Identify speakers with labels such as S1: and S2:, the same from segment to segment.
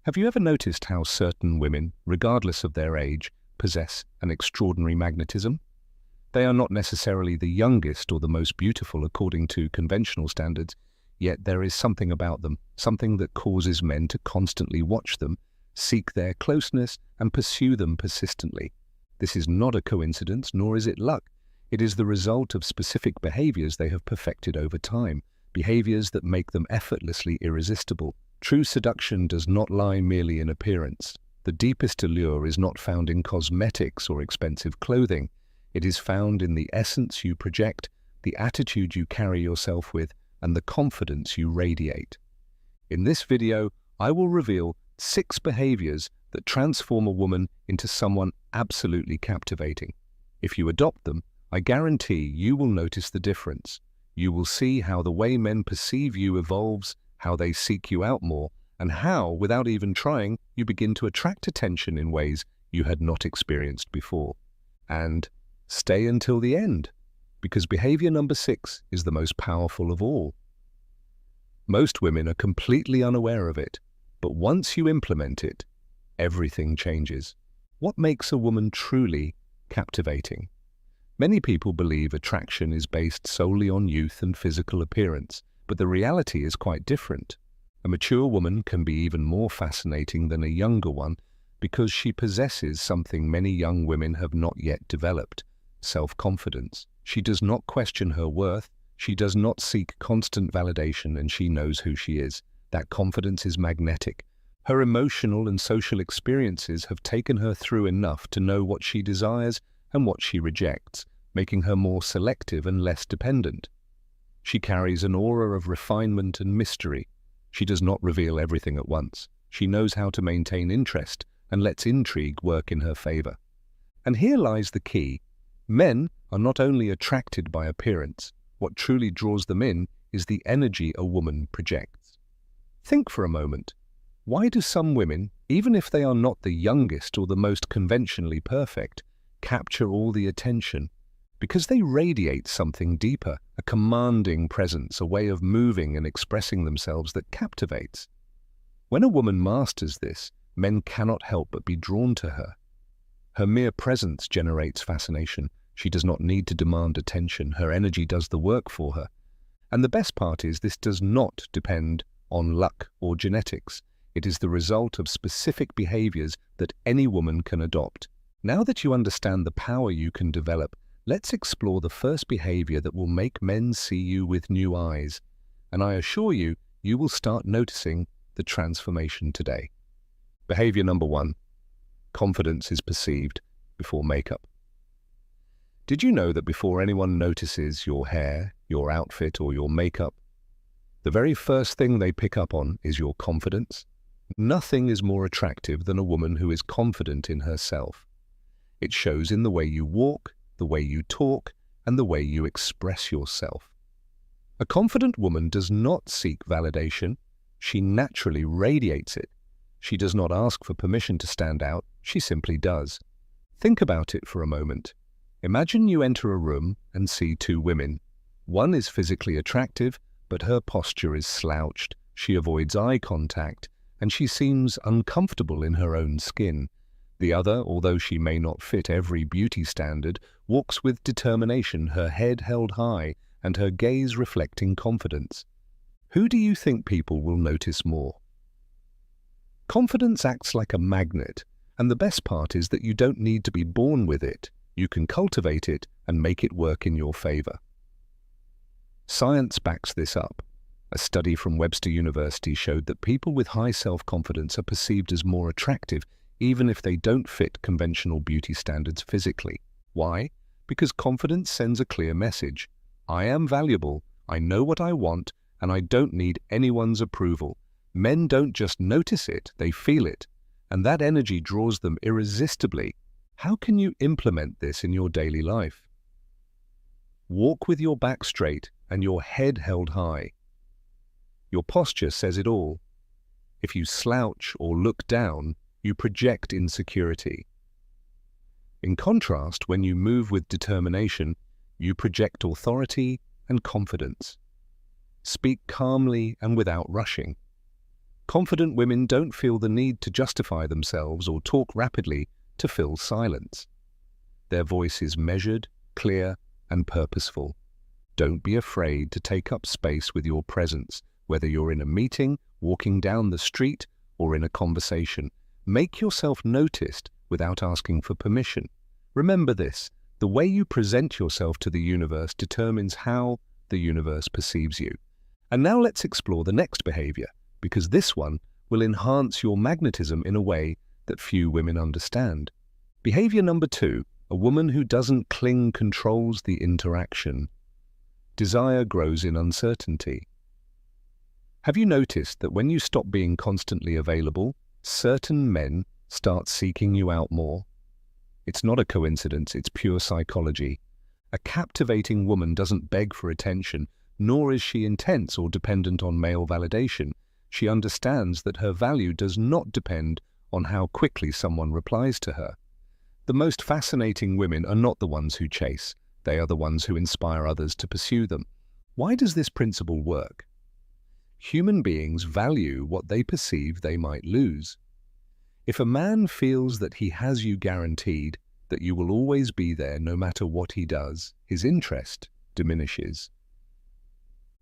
S1: Have you ever noticed how certain women, regardless of their age, possess an extraordinary magnetism? They are not necessarily the youngest or the most beautiful according to conventional standards, yet there is something about them, something that causes men to constantly watch them, seek their closeness, and pursue them persistently. This is not a coincidence, nor is it luck. It is the result of specific behaviors they have perfected over time, behaviors that make them effortlessly irresistible. True seduction does not lie merely in appearance. The deepest allure is not found in cosmetics or expensive clothing. It is found in the essence you project, the attitude you carry yourself with, and the confidence you radiate. In this video, I will reveal 6 behaviors that transform a woman into someone absolutely captivating. If you adopt them, I guarantee you will notice the difference. You will see how the way men perceive you evolves, how they seek you out more, and how, without even trying, you begin to attract attention in ways you had not experienced before. And stay until the end, because behavior number 6 is the most powerful of all. Most women are completely unaware of it, but once you implement it, everything changes. What makes a woman truly captivating? Many people believe attraction is based solely on youth and physical appearance, but the reality is quite different. A mature woman can be even more fascinating than a younger one because she possesses something many young women have not yet developed: self-confidence. She does not question her worth, she does not seek constant validation, and she knows who she is. That confidence is magnetic. Her emotional and social experiences have taken her through enough to know what she desires and what she rejects, making her more selective and less dependent. She carries an aura of refinement and mystery. She does not reveal everything at once. She knows how to maintain interest and lets intrigue work in her favor. And here lies the key. Men are not only attracted by appearance. What truly draws them in is the energy a woman projects. Think for a moment. Why do some women, even if they are not the youngest or the most conventionally perfect, capture all the attention? Because they radiate something deeper, a commanding presence, a way of moving and expressing themselves that captivates. When a woman masters this, men cannot help but be drawn to her. Her mere presence generates fascination. She does not need to demand attention. Her energy does the work for her. And the best part is this does not depend on luck or genetics. It is the result of specific behaviors that any woman can adopt. Now that you understand the power you can develop, let's explore the first behavior that will make men see you with new eyes. And I assure you, you will start noticing the transformation today. Behavior number 1. Confidence is perceived before makeup. Did you know that before anyone notices your hair, your outfit, or your makeup, the very first thing they pick up on is your confidence? Nothing is more attractive than a woman who is confident in herself. It shows in the way you walk, the way you talk, and the way you express yourself. A confident woman does not seek validation. She naturally radiates it. She does not ask for permission to stand out. She simply does. Think about it for a moment. Imagine you enter a room and see 2 women. One is physically attractive, but her posture is slouched. She avoids eye contact, and she seems uncomfortable in her own skin. The other, although she may not fit every beauty standard, walks with determination, her head held high and her gaze reflecting confidence. Who do you think people will notice more? Confidence acts like a magnet, and the best part is that you don't need to be born with it. You can cultivate it and make it work in your favor. Science backs this up. A study from Webster University showed that people with high self-confidence are perceived as more attractive even if they don't fit conventional beauty standards physically. Why? Because confidence sends a clear message. I am valuable, I know what I want, and I don't need anyone's approval. Men don't just notice it, they feel it, and that energy draws them irresistibly. How can you implement this in your daily life? Walk with your back straight and your head held high. Your posture says it all. If you slouch or look down, you project insecurity. In contrast, when you move with determination, you project authority and confidence. Speak calmly and without rushing. Confident women don't feel the need to justify themselves or talk rapidly to fill silence. Their voice is measured, clear, and purposeful. Don't be afraid to take up space with your presence, whether you're in a meeting, walking down the street, or in a conversation. Make yourself noticed without asking for permission. Remember this, the way you present yourself to the universe determines how the universe perceives you. And now let's explore the next behavior, because this one will enhance your magnetism in a way that few women understand. Behavior number 2, a woman who doesn't cling controls the interaction. Desire grows in uncertainty. Have you noticed that when you stop being constantly available, certain men start seeking you out more? It's not a coincidence, it's pure psychology. A captivating woman doesn't beg for attention, nor is she intense or dependent on male validation. She understands that her value does not depend on how quickly someone replies to her. The most fascinating women are not the ones who chase. They are the ones who inspire others to pursue them. Why does this principle work? Human beings value what they perceive they might lose. If a man feels that he has you guaranteed, that you will always be there no matter what he does, his interest diminishes.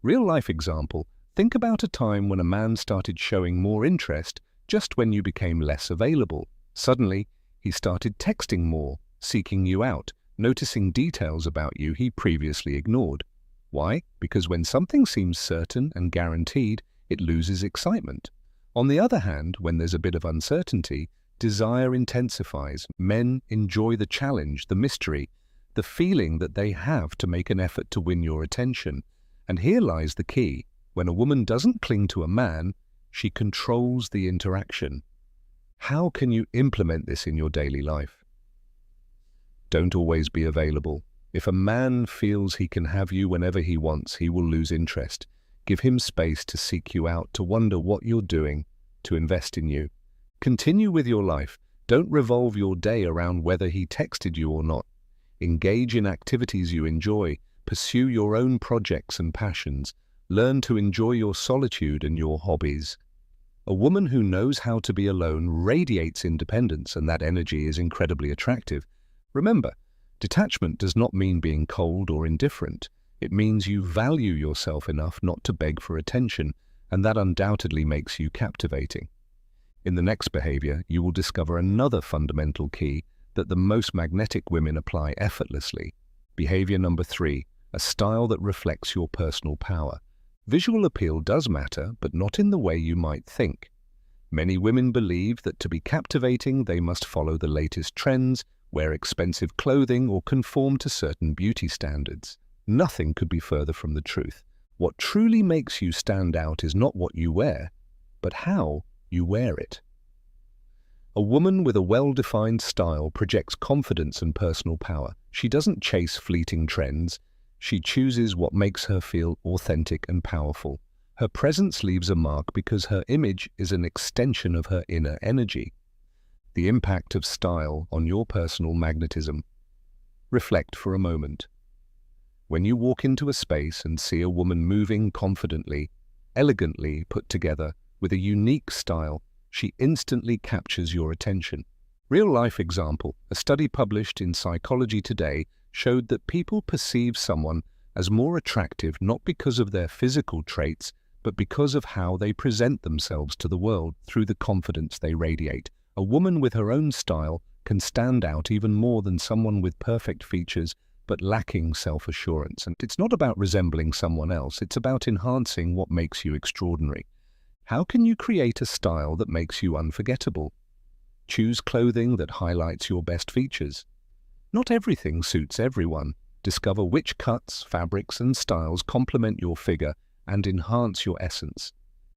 S1: Real-life example, think about a time when a man started showing more interest just when you became less available. Suddenly, he started texting more, seeking you out, noticing details about you he previously ignored. Why? Because when something seems certain and guaranteed, it loses excitement. On the other hand, when there's a bit of uncertainty, desire intensifies. Men enjoy the challenge, the mystery, the feeling that they have to make an effort to win your attention. And here lies the key. When a woman doesn't cling to a man, she controls the interaction. How can you implement this in your daily life? Don't always be available. If a man feels he can have you whenever he wants, he will lose interest. Give him space to seek you out, to wonder what you're doing, to invest in you. Continue with your life. Don't revolve your day around whether he texted you or not. Engage in activities you enjoy. Pursue your own projects and passions. Learn to enjoy your solitude and your hobbies. A woman who knows how to be alone radiates independence, and that energy is incredibly attractive. Remember, detachment does not mean being cold or indifferent. It means you value yourself enough not to beg for attention, and that undoubtedly makes you captivating. In the next behavior, you will discover another fundamental key that the most magnetic women apply effortlessly. Behavior number 3, a style that reflects your personal power. Visual appeal does matter, but not in the way you might think. Many women believe that to be captivating, they must follow the latest trends, wear expensive clothing, or conform to certain beauty standards. Nothing could be further from the truth. What truly makes you stand out is not what you wear, but how you wear it. A woman with a well-defined style projects confidence and personal power. She doesn't chase fleeting trends. She chooses what makes her feel authentic and powerful. Her presence leaves a mark because her image is an extension of her inner energy. The impact of style on your personal magnetism. Reflect for a moment. When you walk into a space and see a woman moving confidently, elegantly put together, with a unique style, she instantly captures your attention. Real-life example, a study published in Psychology Today showed that people perceive someone as more attractive not because of their physical traits, but because of how they present themselves to the world through the confidence they radiate. A woman with her own style can stand out even more than someone with perfect features but lacking self-assurance. And it's not about resembling someone else, it's about enhancing what makes you extraordinary. How can you create a style that makes you unforgettable? Choose clothing that highlights your best features. Not everything suits everyone. Discover which cuts, fabrics, and styles complement your figure and enhance your essence.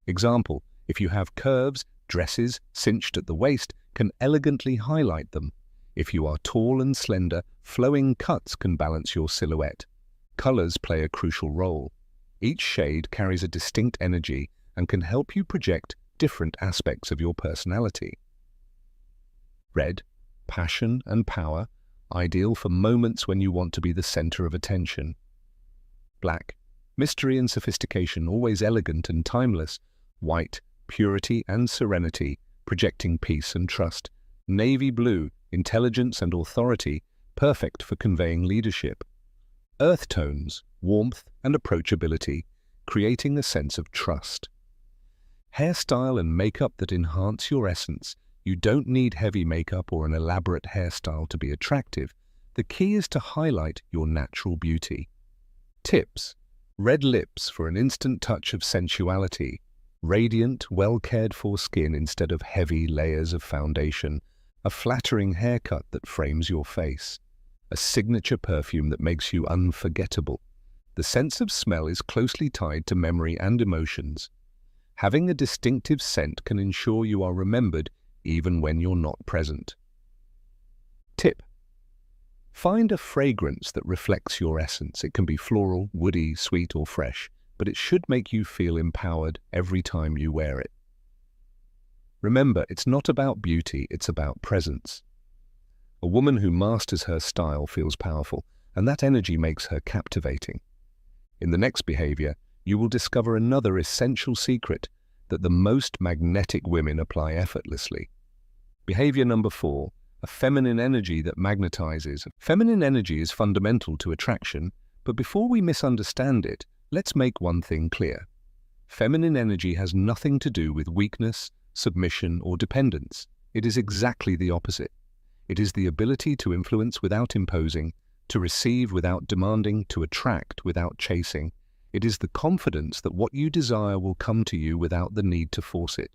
S1: Example, if you have curves, dresses cinched at the waist can elegantly highlight them. If you are tall and slender, flowing cuts can balance your silhouette. Colors play a crucial role. Each shade carries a distinct energy and can help you project different aspects of your personality. Red, passion and power, ideal for moments when you want to be the center of attention. Black, mystery and sophistication, always elegant and timeless. White, purity and serenity, projecting peace and trust. Navy blue, intelligence and authority, perfect for conveying leadership. Earth tones, warmth and approachability, creating a sense of trust. Hairstyle and makeup that enhance your essence. You don't need heavy makeup or an elaborate hairstyle to be attractive. The key is to highlight your natural beauty. Tips: red lips for an instant touch of sensuality. Radiant, well-cared-for skin instead of heavy layers of foundation. A flattering haircut that frames your face. A signature perfume that makes you unforgettable. The sense of smell is closely tied to memory and emotions. Having a distinctive scent can ensure you are remembered even when you're not present. Tip: find a fragrance that reflects your essence. It can be floral, woody, sweet, or fresh, but it should make you feel empowered every time you wear it. Remember, it's not about beauty, it's about presence. A woman who masters her style feels powerful, and that energy makes her captivating. In the next behavior, you will discover another essential secret that the most magnetic women apply effortlessly. Behavior number 4, a feminine energy that magnetizes. Feminine energy is fundamental to attraction, but before we misunderstand it, let's make one thing clear. Feminine energy has nothing to do with weakness, submission, or dependence. It is exactly the opposite. It is the ability to influence without imposing, to receive without demanding, to attract without chasing. It is the confidence that what you desire will come to you without the need to force it.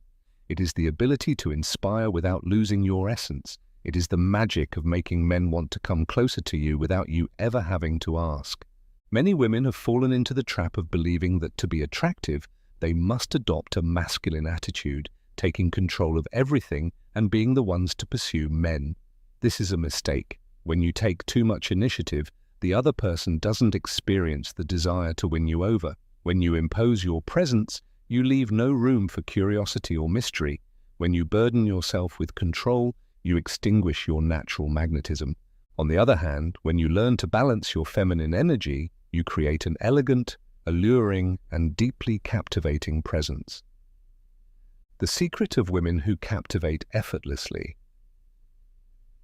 S1: It is the ability to inspire without losing your essence. It is the magic of making men want to come closer to you without you ever having to ask. Many women have fallen into the trap of believing that to be attractive, they must adopt a masculine attitude, taking control of everything and being the ones to pursue men. This is a mistake. When you take too much initiative, the other person doesn't experience the desire to win you over. When you impose your presence, you leave no room for curiosity or mystery. When you burden yourself with control, you extinguish your natural magnetism. On the other hand, when you learn to balance your feminine energy, you create an elegant, alluring, and deeply captivating presence. The secret of women who captivate effortlessly.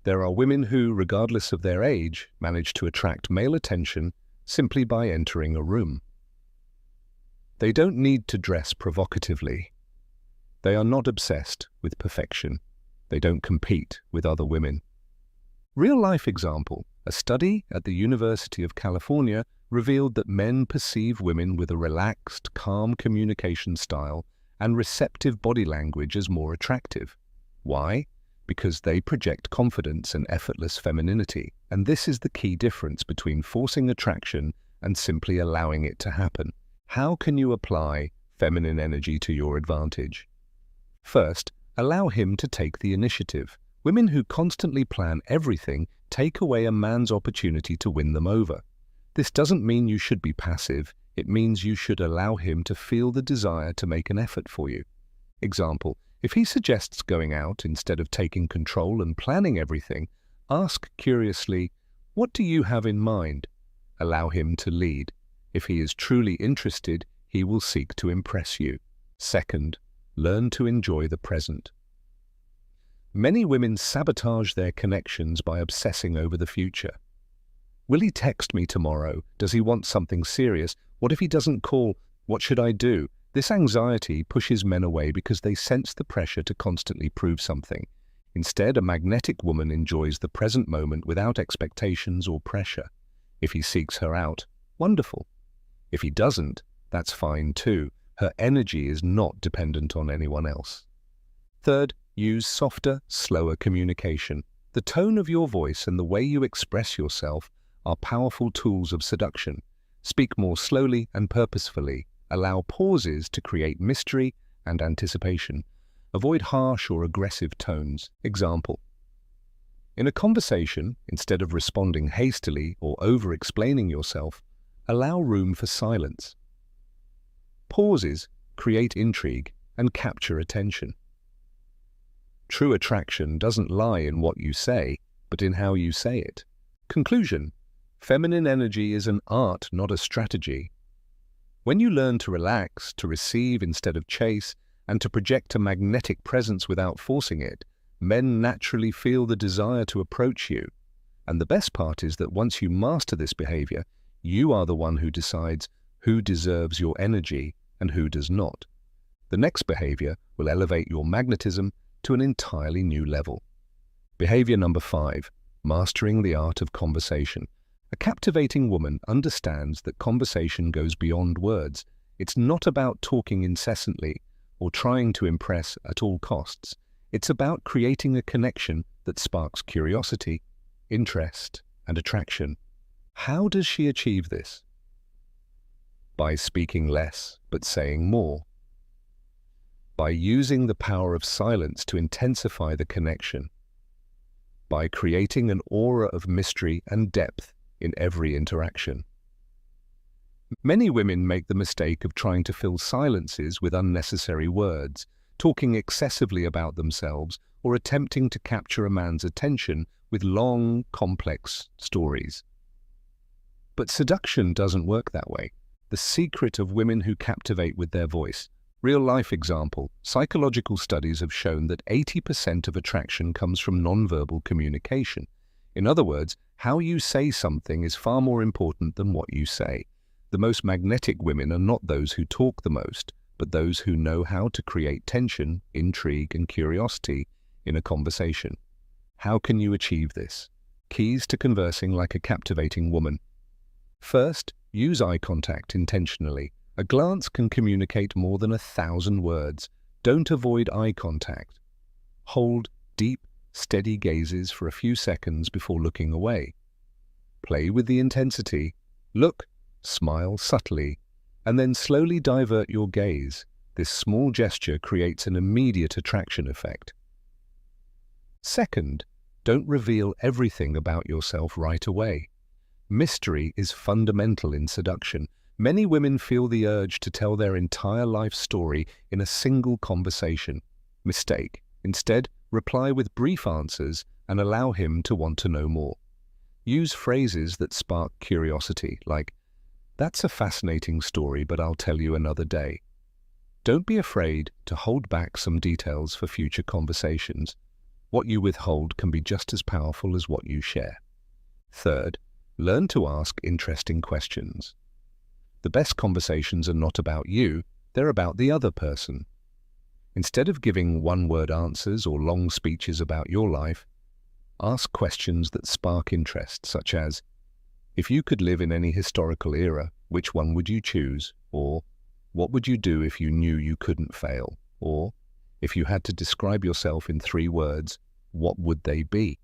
S1: There are women who, regardless of their age, manage to attract male attention simply by entering a room. They don't need to dress provocatively. They are not obsessed with perfection. They don't compete with other women. Real-life example: a study at the University of California revealed that men perceive women with a relaxed, calm communication style and receptive body language as more attractive. Why? Because they project confidence and effortless femininity. And this is the key difference between forcing attraction and simply allowing it to happen. How can you apply feminine energy to your advantage? First, allow him to take the initiative. Women who constantly plan everything take away a man's opportunity to win them over. This doesn't mean you should be passive. It means you should allow him to feel the desire to make an effort for you. Example: if he suggests going out instead of taking control and planning everything, ask curiously, "What do you have in mind?" Allow him to lead. If he is truly interested, he will seek to impress you. Second, learn to enjoy the present. Many women sabotage their connections by obsessing over the future. Will he text me tomorrow? Does he want something serious? What if he doesn't call? What should I do? This anxiety pushes men away because they sense the pressure to constantly prove something. Instead, a magnetic woman enjoys the present moment without expectations or pressure. If he seeks her out, wonderful. If he doesn't, that's fine too. Her energy is not dependent on anyone else. Third, use softer, slower communication. The tone of your voice and the way you express yourself are powerful tools of seduction. Speak more slowly and purposefully. Allow pauses to create mystery and anticipation. Avoid harsh or aggressive tones. Example: in a conversation, instead of responding hastily or over-explaining yourself, allow room for silence. Pauses create intrigue and capture attention. True attraction doesn't lie in what you say, but in how you say it. Conclusion: feminine energy is an art, not a strategy. When you learn to relax, to receive instead of chase, and to project a magnetic presence without forcing it, men naturally feel the desire to approach you. And the best part is that once you master this behavior, you are the one who decides who deserves your energy and who does not. The next behavior will elevate your magnetism to an entirely new level. Behavior number 5, mastering the art of conversation. A captivating woman understands that conversation goes beyond words. It's not about talking incessantly or trying to impress at all costs. It's about creating a connection that sparks curiosity, interest, and attraction. How does she achieve this? By speaking less but saying more. By using the power of silence to intensify the connection. By creating an aura of mystery and depth in every interaction. Many women make the mistake of trying to fill silences with unnecessary words, talking excessively about themselves, or attempting to capture a man's attention with long, complex stories. But seduction doesn't work that way. The secret of women who captivate with their voice. Real-life example, psychological studies have shown that 80% of attraction comes from nonverbal communication. In other words, how you say something is far more important than what you say. The most magnetic women are not those who talk the most, but those who know how to create tension, intrigue, and curiosity in a conversation. How can you achieve this? Keys to conversing like a captivating woman. First, use eye contact intentionally. A glance can communicate more than 1,000 words. Don't avoid eye contact. Hold deep, steady gazes for a few seconds before looking away. Play with the intensity. Look, smile subtly, and then slowly divert your gaze. This small gesture creates an immediate attraction effect. Second, don't reveal everything about yourself right away. Mystery is fundamental in seduction. Many women feel the urge to tell their entire life story in a single conversation. Mistake. Instead, reply with brief answers and allow him to want to know more. Use phrases that spark curiosity, like, "That's a fascinating story, but I'll tell you another day." Don't be afraid to hold back some details for future conversations. What you withhold can be just as powerful as what you share. Third, learn to ask interesting questions. The best conversations are not about you, they're about the other person. Instead of giving one-word answers or long speeches about your life, ask questions that spark interest, such as, "If you could live in any historical era, which one would you choose?" Or, "What would you do if you knew you couldn't fail?" Or, "If you had to describe yourself in 3 words, what would they be?"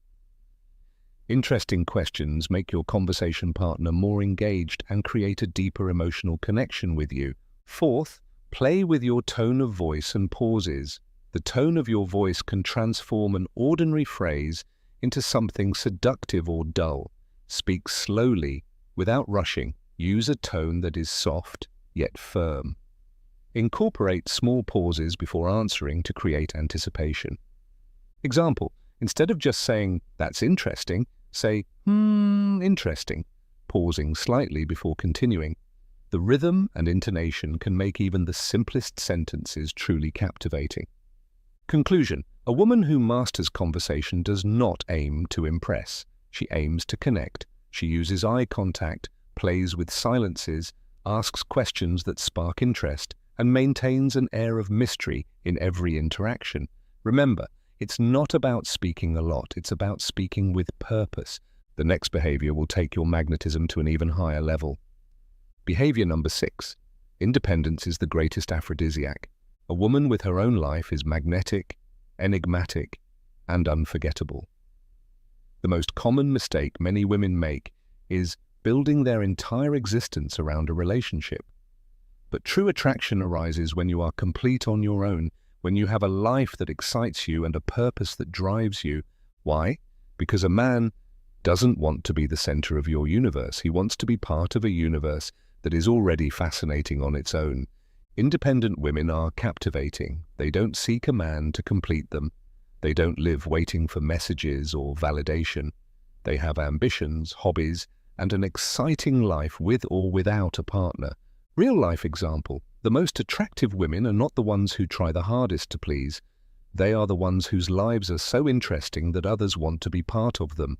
S1: Interesting questions make your conversation partner more engaged and create a deeper emotional connection with you. Fourth, play with your tone of voice and pauses. The tone of your voice can transform an ordinary phrase into something seductive or dull. Speak slowly, without rushing. Use a tone that is soft, yet firm. Incorporate small pauses before answering to create anticipation. Example, instead of just saying, "That's interesting," say, interesting, pausing slightly before continuing. The rhythm and intonation can make even the simplest sentences truly captivating. Conclusion: a woman who masters conversation does not aim to impress. She aims to connect. She uses eye contact, plays with silences, asks questions that spark interest, and maintains an air of mystery in every interaction. Remember, it's not about speaking a lot, it's about speaking with purpose. The next behavior will take your magnetism to an even higher level. Behavior number 6. Independence is the greatest aphrodisiac. A woman with her own life is magnetic, enigmatic, and unforgettable. The most common mistake many women make is building their entire existence around a relationship. But true attraction arises when you are complete on your own, when you have a life that excites you and a purpose that drives you. Why? Because a man doesn't want to be the center of your universe. He wants to be part of a universe that is already fascinating on its own. Independent women are captivating. They don't seek a man to complete them. They don't live waiting for messages or validation. They have ambitions, hobbies, and an exciting life with or without a partner. Real-life example. The most attractive women are not the ones who try the hardest to please. They are the ones whose lives are so interesting that others want to be part of them.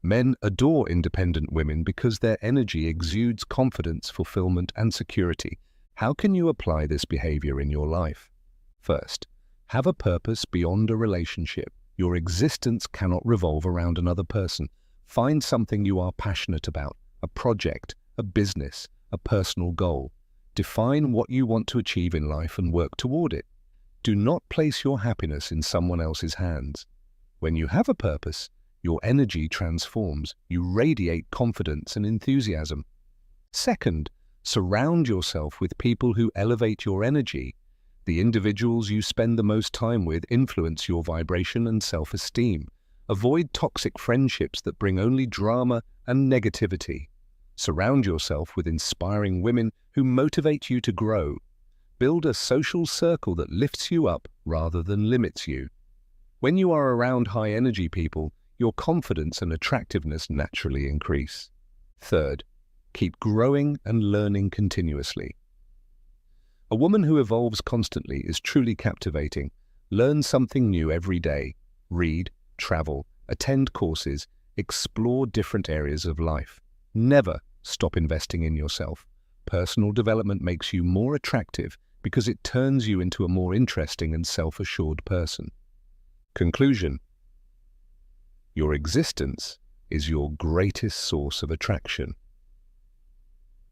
S1: Men adore independent women because their energy exudes confidence, fulfillment, and security. How can you apply this behavior in your life? First, have a purpose beyond a relationship. Your existence cannot revolve around another person. Find something you are passionate about, a project, a business, a personal goal. Define what you want to achieve in life and work toward it. Do not place your happiness in someone else's hands. When you have a purpose, your energy transforms. You radiate confidence and enthusiasm. Second, surround yourself with people who elevate your energy. The individuals you spend the most time with influence your vibration and self-esteem. Avoid toxic friendships that bring only drama and negativity. Surround yourself with inspiring women who motivate you to grow. Build a social circle that lifts you up rather than limits you. When you are around high-energy people, your confidence and attractiveness naturally increase. Third, keep growing and learning continuously. A woman who evolves constantly is truly captivating. Learn something new every day. Read, travel, attend courses, explore different areas of life. Never stop investing in yourself. Personal development makes you more attractive because it turns you into a more interesting and self-assured person. Conclusion: your existence is your greatest source of attraction.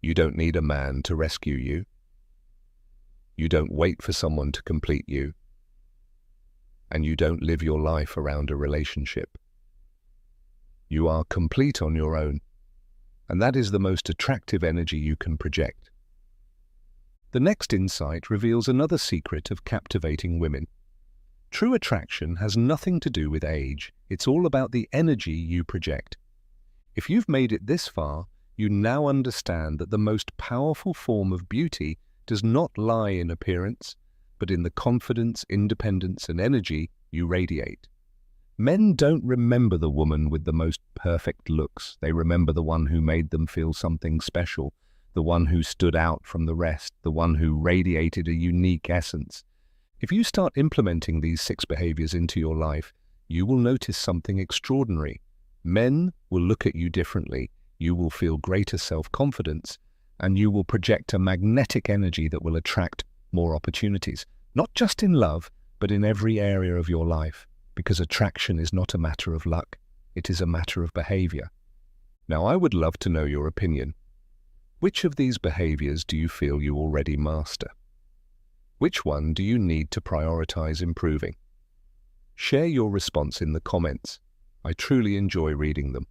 S1: You don't need a man to rescue you. You don't wait for someone to complete you. And you don't live your life around a relationship. You are complete on your own, and that is the most attractive energy you can project. The next insight reveals another secret of captivating women. True attraction has nothing to do with age. It's all about the energy you project. If you've made it this far, you now understand that the most powerful form of beauty does not lie in appearance, but in the confidence, independence, and energy you radiate. Men don't remember the woman with the most perfect looks. They remember the one who made them feel something special, the one who stood out from the rest, the one who radiated a unique essence. If you start implementing these 6 behaviors into your life, you will notice something extraordinary. Men will look at you differently. You will feel greater self-confidence, and you will project a magnetic energy that will attract more opportunities, not just in love, but in every area of your life, because attraction is not a matter of luck, it is a matter of behavior. Now, I would love to know your opinion. Which of these behaviors do you feel you already master? Which one do you need to prioritize improving? Share your response in the comments. I truly enjoy reading them.